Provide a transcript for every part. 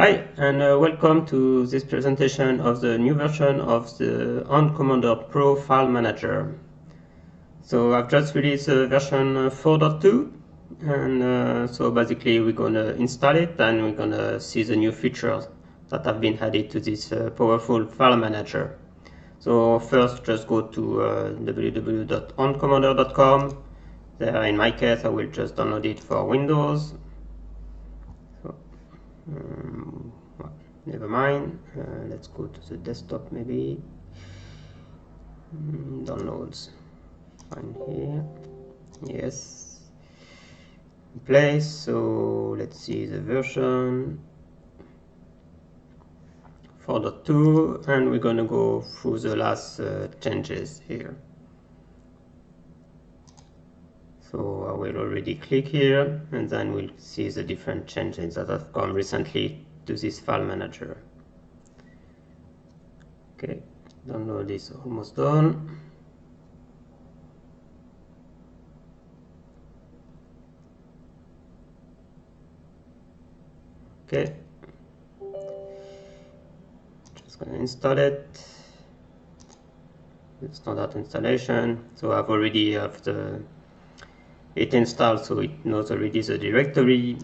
Hi, and welcome to this presentation of the new version of the ON Commander Pro File Manager. So I've just released version 4.2, and so basically we're going to install it and we're going to see the new features that have been added to this powerful file manager. So first just go to www.oncommander.com. There, in my case, I will just download it for Windows. So, never mind. Let's go to the desktop maybe. Downloads. Find here. Yes. In place. So let's see the version 4.2, and we're going to go through the last changes here. So I will already click here, and then we'll see the different changes that have come recently to this file manager. Okay, download is almost done. Okay, just gonna install it. Standard installation. So I've already have it installed, so it knows already the directory.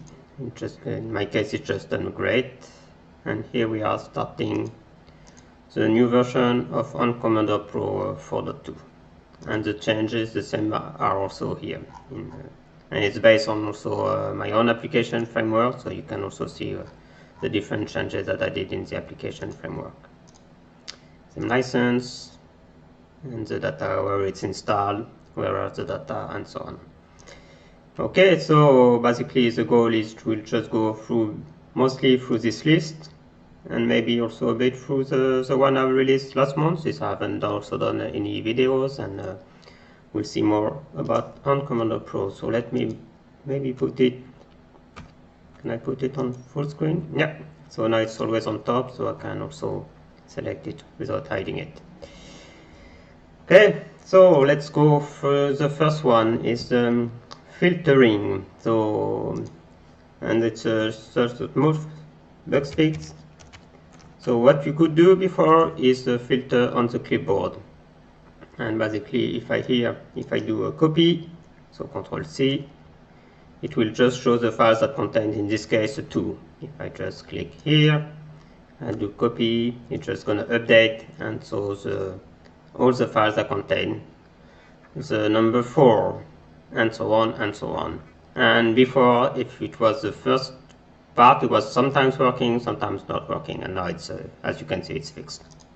Just in my case, it's just done great. And here we are starting the new version of ON Commander Pro 4.2, and the changes the same are also here. And it's based on also my own application framework, so you can also see the different changes that I did in the application framework. Same license, and the data where it's installed, where are the data, and so on. Okay, so basically the goal is to just go through mostly through this list, and maybe also a bit through the one I released last month, since I haven't also done any videos, and we'll see more about ON Commander Pro. So let me maybe put it, can I put it on full screen? Yeah, so now it's always on top, so I can also select it without hiding it. Okay, so let's go for the first one is filtering. So, and it's a sort of move bug fix. So what you could do before is filter on the clipboard. And basically, if I do a copy, so Control C, it will just show the files that contain, in this case, a 2. If I just click here and do copy, it's just going to update, and so all the files that contain the number 4, and so on and so on. And before, if it was the first part, it was sometimes working, sometimes not working, and now it's, as you can see, it's fixed.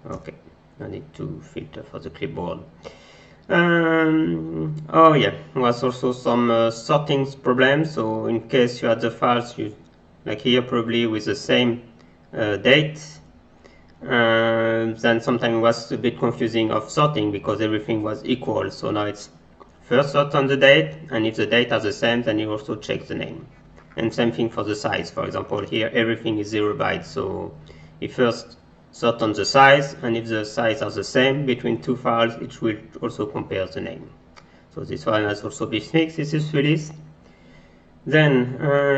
Okay, I need to filter for the clipboard. Oh yeah, there was also some sorting problems. So in case you had the files, like here probably with the same date, then sometimes it was a bit confusing of sorting because everything was equal. So now it's first sort on the date, and if the date are the same, then you also check the name. And same thing for the size. For example, here everything is 0 bytes, so you first sort on the size, and if the size are the same between two files, it will also compare the name. So this one has also been fixed. This is released. Then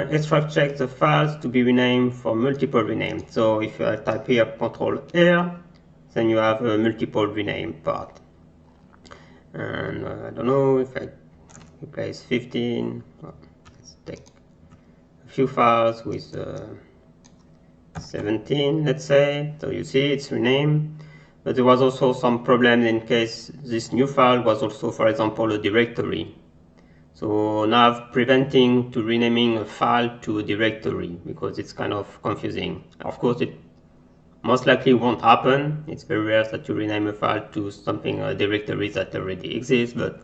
extract check the files to be renamed for multiple rename. So if I type here Control R, then you have a multiple rename part. And I don't know if I replace 15. Well, let's take a few files with 17, let's say. So you see it's renamed. But there was also some problem in case this new file was also, for example, a directory. So now preventing to renaming a file to a directory because it's kind of confusing. Of course, it most likely won't happen. It's very rare that you rename a file to something, a directory that already exists, but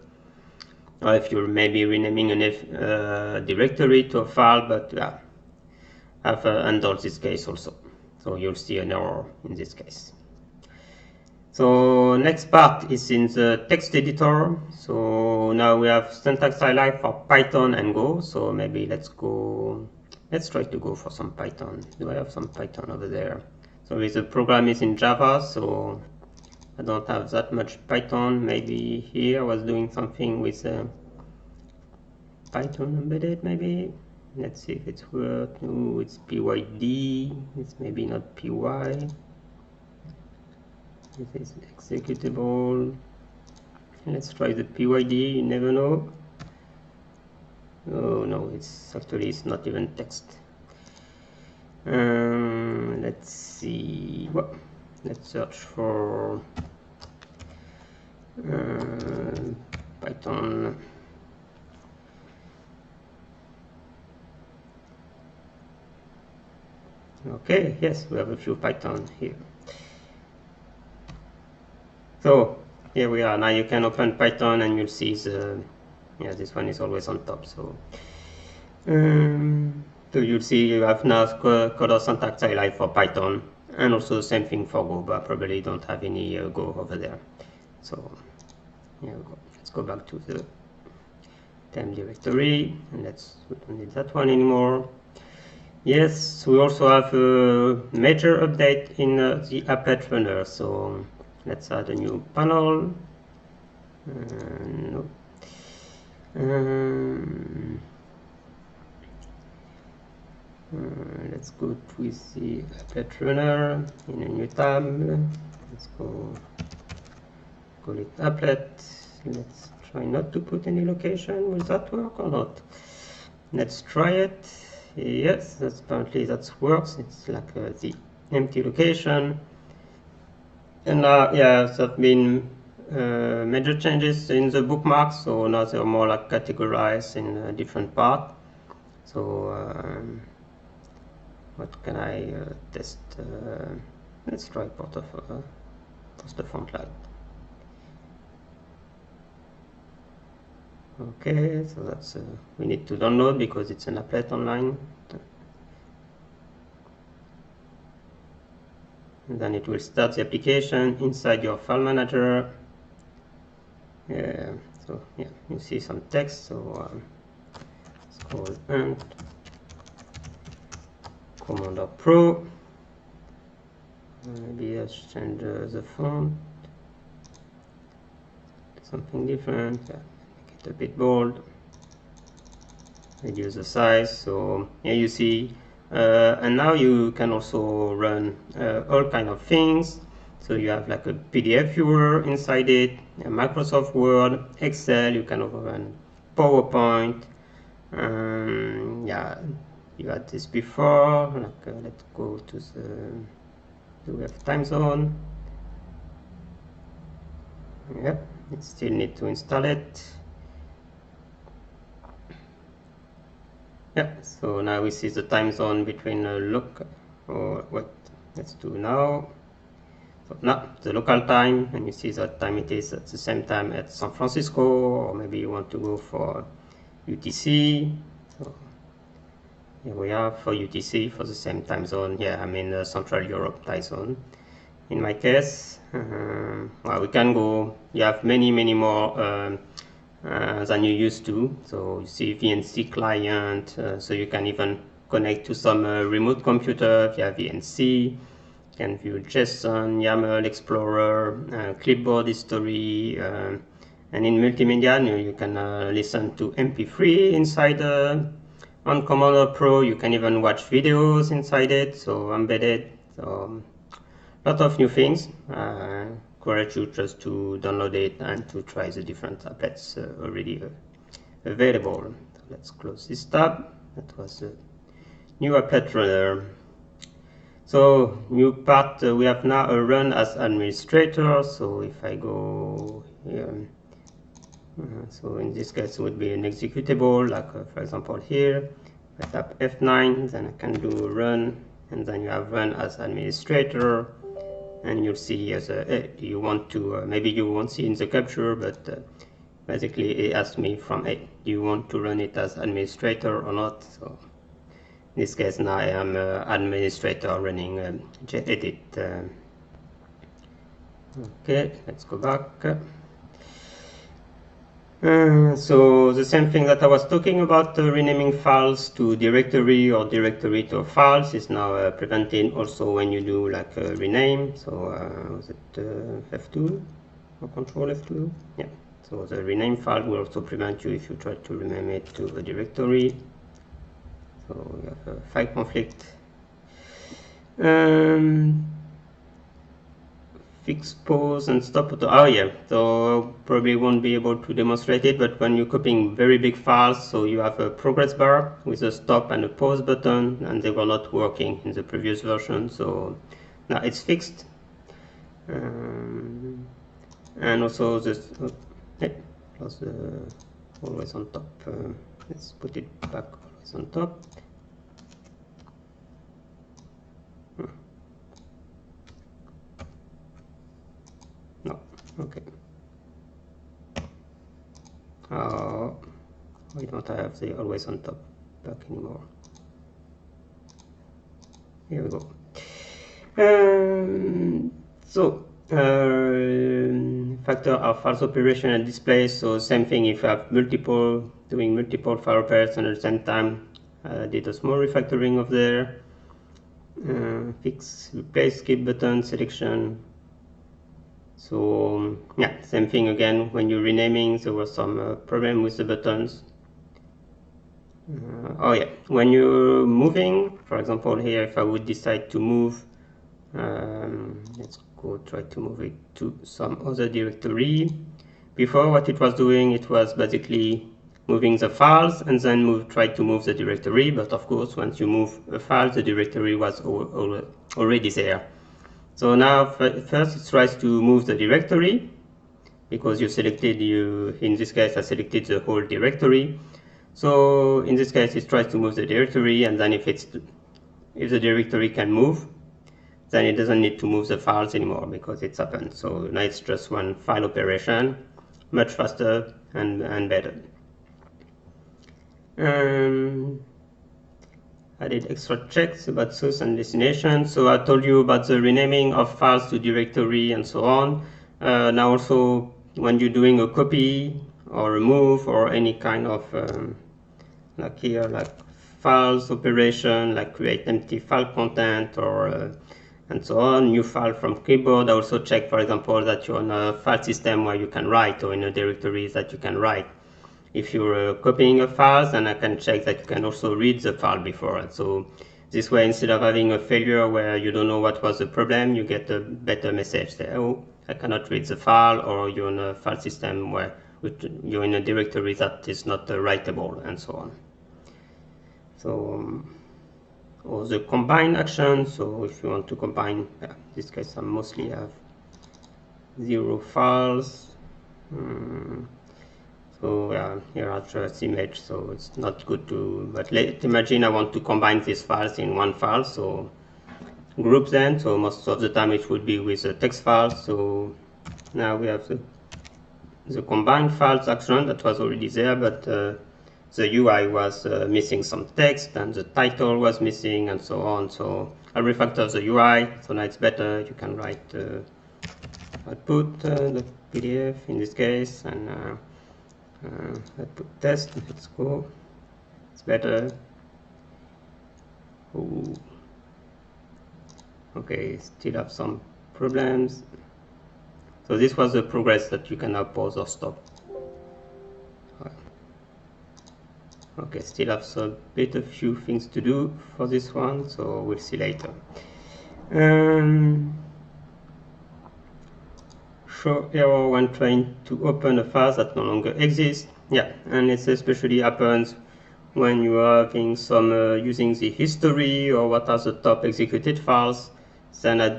if you're maybe renaming a directory to a file, but yeah, I've handled this case also. So you'll see an error in this case. So next part is in the text editor. So now we have syntax highlight for Python and Go. So maybe let's try to go for some Python. Do I have some Python over there? So the program is in Java, so I don't have that much Python. Maybe here I was doing something with Python embedded, maybe. let's see if it's worth. No, it's PYD. It's maybe not PY. This is executable. Let's try the PYD. You never know. Oh no, it's not even text. Let's see. Well, let's search for Python. Okay, yes, we have a few Python here. So here we are. Now you can open Python and you'll see the, yeah, this one is always on top. So so you'll see you have now color syntax highlight for Python, and also the same thing for Go, but probably don't have any Go over there. So here we go. Let's go back to the temp directory, and we don't need that one anymore. Yes, we also have a major update in the applet runner. So let's add a new panel. No. Let's go with the applet runner in a new tab. Let's go call it applet. Let's try not to put any location. Will that work or not? Let's try it. Yes, apparently that works. It's like the empty location. And yeah, there have been major changes in the bookmarks, so now they're more like categorized in a different part. So what can I test? Let's try post the font light. Okay, so that's we need to download because it's an applet online. And then it will start the application inside your file manager. So yeah, you see some text. So it's called ant Commander Pro. Maybe I'll change the font, something different. Yeah, make it a bit bold. Reduce the size. So here you see. And now you can also run all kind of things. So you have like a PDF viewer inside it, Microsoft Word, Excel. You can also run PowerPoint. Yeah, you had this before. Like, let's go to the. Do we have time zone? Yep, it still need to install it. Yeah, so now we see the time zone between let's do now. So now the local time, and you see that time it is at the same time at San Francisco, or maybe you want to go for UTC. So here we are for UTC for the same time zone. Yeah, I'm in Central Europe time zone. In my case, well, we can go. You have many more than you used to. So you see VNC client, so you can even connect to some remote computer via VNC. You can view JSON, YAML Explorer, clipboard history, and in multimedia you can listen to MP3 inside on Commander Pro. You can even watch videos inside it, so embedded. So a lot of new things. Encourage you just to download it and to try the different applets already available. So let's close this tab. That was a new applet runner. So new part, we have now a run as administrator. So if I go here, so in this case it would be an executable, like for example here. I tap F9, then I can do run, and then you have run as administrator. And you'll see as do you want to maybe you won't see in the capture, but basically it asked me from do you want to run it as administrator or not. So in this case now I am administrator running gedit. Okay, let's go back. So the same thing that I was talking about, renaming files to directory or directory to files, is now prevented also when you do like a rename. So was it F2 or Control F2? Yeah. So the rename file will also prevent you if you try to rename it to a directory. So we have a file conflict. Fix pause and stop auto. Oh yeah, so probably won't be able to demonstrate it, but when you're copying very big files, so you have a progress bar with a stop and a pause button, and they were not working in the previous version, so now it's fixed. And also this plus the always on top. Let's put it back always on top. No, okay. We don't have the always on top back anymore. Here we go. Factor of false operation and display. So same thing if you have doing multiple file operations at the same time. Did a small refactoring of there. Fix, replace, skip button, selection. So yeah, same thing again. When you're renaming, there was some problem with the buttons. Oh yeah, when you're moving, for example here, if I would decide to move, let's go try to move it to some other directory. Before, what it was doing, it was basically moving the files and then try to move the directory, but of course once you move a file, the directory was already there. So now first it tries to move the directory, because you selected, in this case I selected the whole directory. So in this case it tries to move the directory, and then if the directory can move, then it doesn't need to move the files anymore because it's happened. So now it's just one file operation, much faster and better. I did extra checks about source and destination. So I told you about the renaming of files to directory and so on. Now also when you're doing a copy or a move or any kind of like here, like files operation, like create empty file content or and so on, new file from clipboard. I also check, for example, that you're on a file system where you can write, or in a directory that you can write. If you're copying a file, then I can check that you can also read the file before. So this way, instead of having a failure where you don't know what was the problem, you get a better message there. Oh, I cannot read the file, or you're in a file system where you're in a directory that is not writable, and so on. So, or the combine action. So if you want to combine, in this case I mostly have 0 files. So here are just image, so it's not good to, but let's imagine I want to combine these files in one file, so group them. So most of the time it would be with a text file. So now we have the combine files action that was already there, but the UI was missing some text, and the title was missing, and so on. So I refactor the UI, so now it's better. You can write output, the PDF in this case, and output test. Let's go. It's better. Ooh. Okay, still have some problems. So this was the progress that you can now pause or stop. Okay, still have a few things to do for this one, so we'll see later. Show error when trying to open a file that no longer exists. Yeah, and it especially happens when you are having some using the history or what are the top executed files. Then I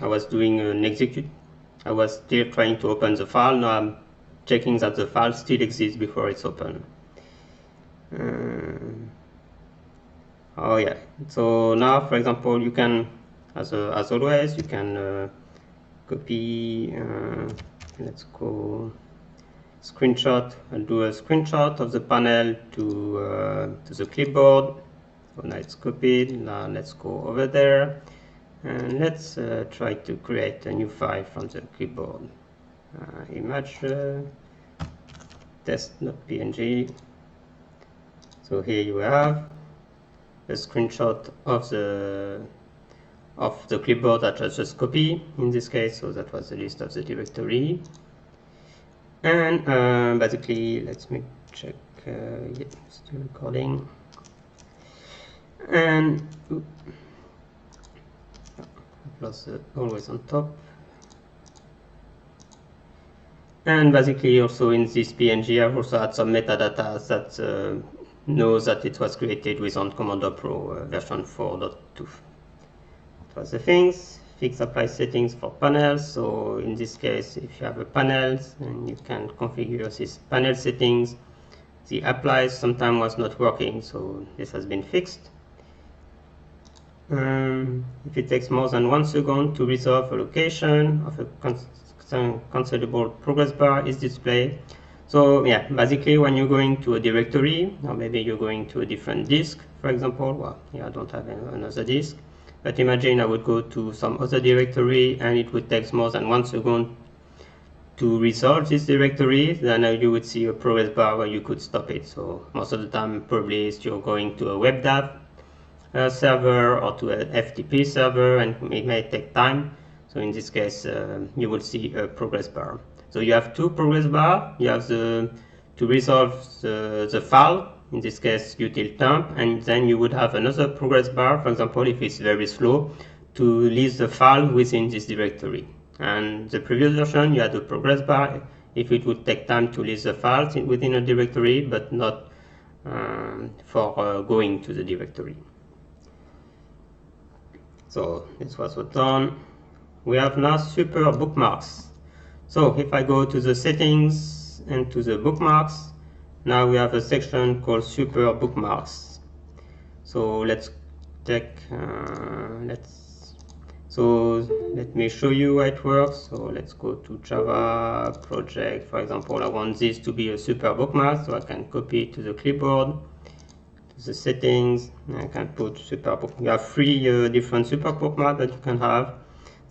was doing an execute. I was still trying to open the file. Now I'm checking that the file still exists before it's open. Oh yeah, so now for example you can, as always, you can copy, let's go screenshot, and do a screenshot of the panel to the clipboard. So now it's copied. Now let's go over there and let's try to create a new file from the clipboard. Image test.png. So here you have a screenshot of the clipboard that I just copied in this case. So that was the list of the directory. And basically, let me check. Yeah, still recording. And plus always on top. And basically also in this PNG I've also had some metadata that knows that it was created with on Commander Pro version 4.2. That was the things. Fix apply settings for panels. So in this case, if you have a panel, then you can configure these panel settings. The apply sometimes was not working, so this has been fixed. If it takes more than 1 second to resolve a location of a cancelable progress bar is displayed. So yeah, basically when you're going to a directory, or maybe you're going to a different disk, for example, well, yeah, I don't have another disk, but imagine I would go to some other directory and it would take more than 1 second to resolve this directory, then you would see a progress bar where you could stop it. So most of the time probably you're going to a WebDAV server or to an FTP server, and it may take time. So in this case, you will see a progress bar. So you have two progress bars. You have to resolve the file, in this case util temp, and then you would have another progress bar, for example, if it's very slow, to list the file within this directory. And the previous version, you had a progress bar if it would take time to list the files within a directory, but not for going to the directory. So this was what's done. We have now super bookmarks. So if I go to the settings and to the bookmarks, now we have a section called super bookmarks. So let's take let me show you how it works. So let's go to Java project. For example, I want this to be a super bookmark, so I can copy it to the clipboard, to the settings. I can put super bookmark. You have 3 different super bookmarks that you can have.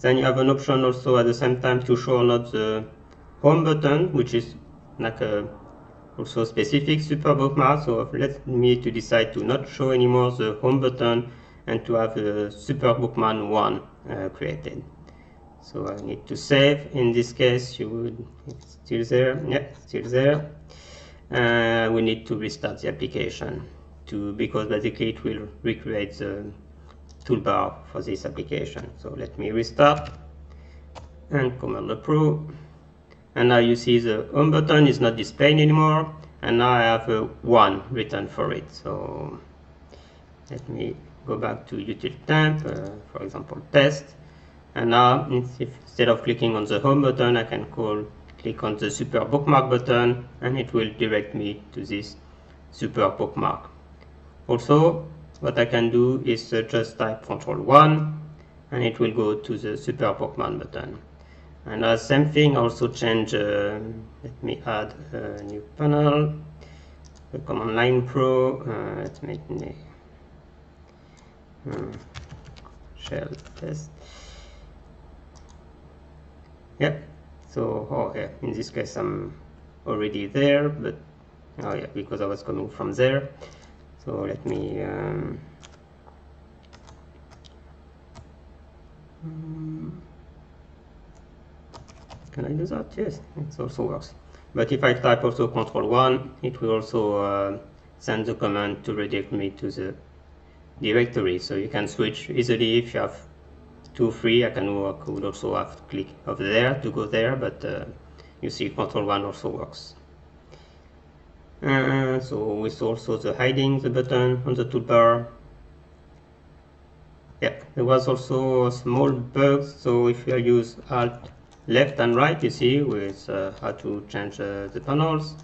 Then you have an option also at the same time to show or not the home button, which is like a also specific super bookmark. So let me to decide to not show anymore the home button and to have a super bookmark 1 created. So I need to save. In this case, it's still there. Yeah, still there. We need to restart the application because basically it will recreate the toolbar for this application. So let me restart and Commander Pro. And now you see the home button is not displayed anymore, and now I have a 1 written for it. So let me go back to util temp, for example test, and now instead of clicking on the home button, I can click on the super bookmark button, and it will direct me to this super bookmark. Also, what I can do is just type Ctrl+1, and it will go to the super bookmark button. And same thing, also change, let me add a new panel, the command line pro, let's make shell test. Yeah, so yeah, in this case I'm already there, but yeah, because I was coming from there. So let me can I do that? Yes, it also works. But if I type also Ctrl+1, it will also send the command to redirect me to the directory. So you can switch easily if you have 2, 3. I would also have to click over there to go there, but you see Ctrl+1 also works. So with also the hiding the button on the toolbar. Yeah, there was also a small bug. So if you use Alt left and right, you see with how to change the panels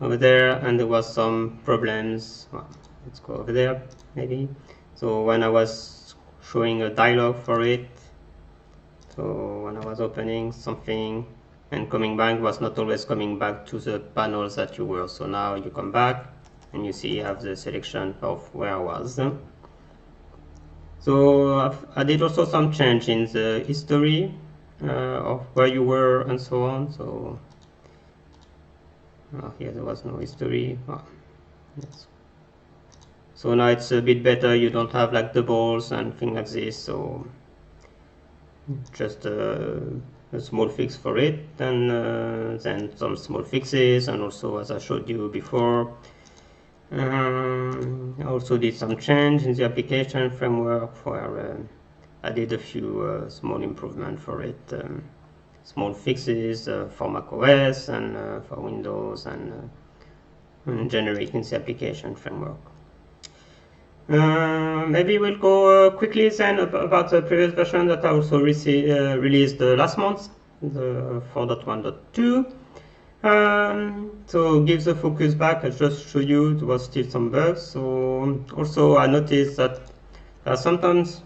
over there, and there was some problems. Well, let's go over there maybe. So when I was showing a dialog for it, so when I was opening something and coming back, was not always coming back to the panels that you were. So now you come back and you see you have the selection of where I was. So I did also some change in the history of where you were and so on. So here there was no history. Yes. So now it's a bit better. You don't have like doubles and things like this. So just a small fix for it, and then some small fixes, and also as I showed you before, I also did some change in the application framework where I did a few small improvements for it, small fixes for macOS and for Windows and generic in the application framework. Maybe we'll go quickly then about the previous version that I also released last month, the 4.1.2. So give the focus back. I just showed you there was still some bugs. So also I noticed that sometimes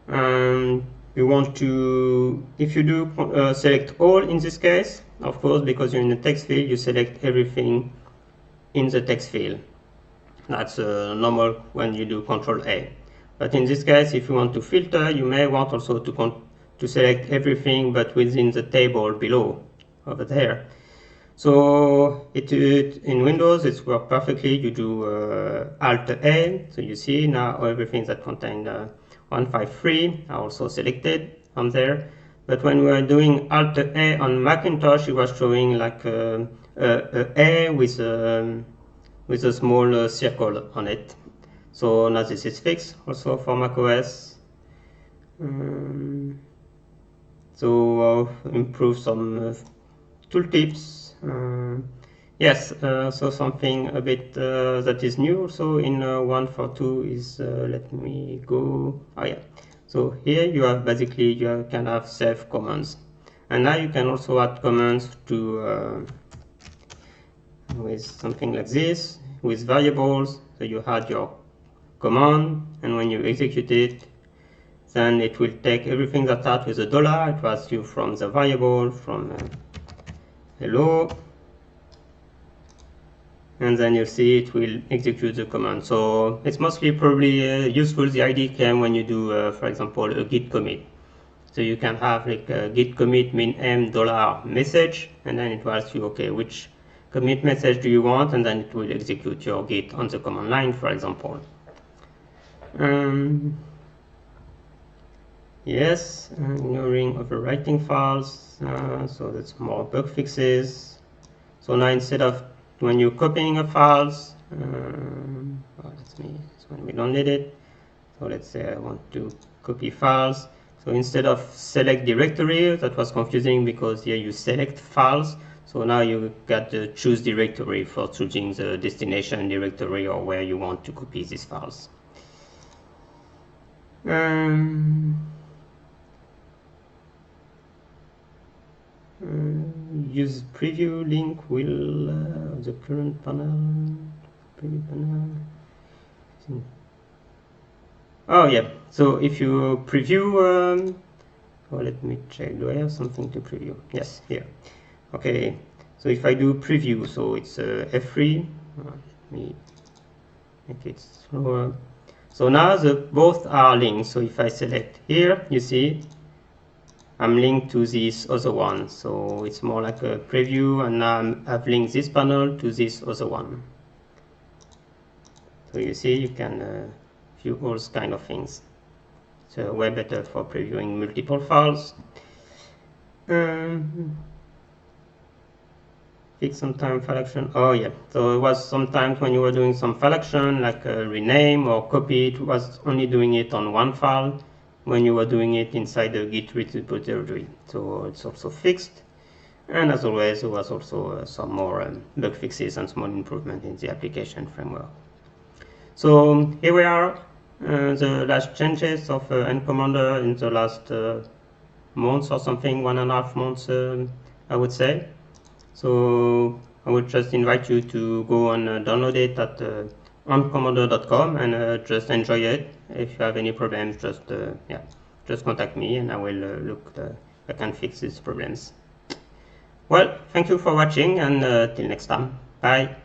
you want to, if you do select all in this case, of course, because you're in the text field, you select everything in the text field. That's normal when you do Control A. But in this case, if you want to filter, you may want also to select everything, but within the table below, over there. So in Windows, it works perfectly. You do Alt A, so you see now everything that contains 153 are also selected on there. But when we are doing Alt A on Macintosh, it was showing like a with a small circle on it. So now this is fixed also for macOS. So improve some tooltips. Yes, so something a bit that is new also in 1.4.2 is, let me go, oh yeah. So here you have basically, you can have save commands. And now you can also add commands to with something like this, with variables. So you had your command, and when you execute it, then it will take everything that starts with a $. It was you from the variable, from hello, and then you see it will execute the command. So it's mostly probably useful. The idea came when you do, for example, a git commit. So you can have like a git commit min $m message, and then it will ask you, okay, which commit message do you want, and then it will execute your git on the command line, for example. Yes, ignoring overwriting files, so that's more bug fixes. So now instead of when you're copying a files, that's when we don't need it. So let's say I want to copy files. So instead of select directory, that was confusing because here you select files. So now you got the choose directory for choosing the destination directory or where you want to copy these files. Use preview link will the current panel, preview panel. Oh yeah, so if you preview, well, let me check, do I have something to preview? Yes, here. Okay, so if I do preview, so it's F3, let me make it slower. So now both are linked, so if I select here, you see, I'm linked to this other one, so it's more like a preview, and now I've linked this panel to this other one. So you see, you can view all kind of things. So way better for previewing multiple files. Fix sometime file action. Oh yeah, so it was sometimes when you were doing some file action, like rename or copy, it was only doing it on one file when you were doing it inside the Git repository. So it's also fixed. And as always, there was also some more bug fixes and small improvement in the application framework. So here we are, the last changes of NCommander in the last month or something, 1.5 months, I would say. So I would just invite you to go and download it at oncommander.com and just enjoy it. If you have any problems, just contact me and I will look if I can fix these problems. Well, thank you for watching, and till next time. Bye.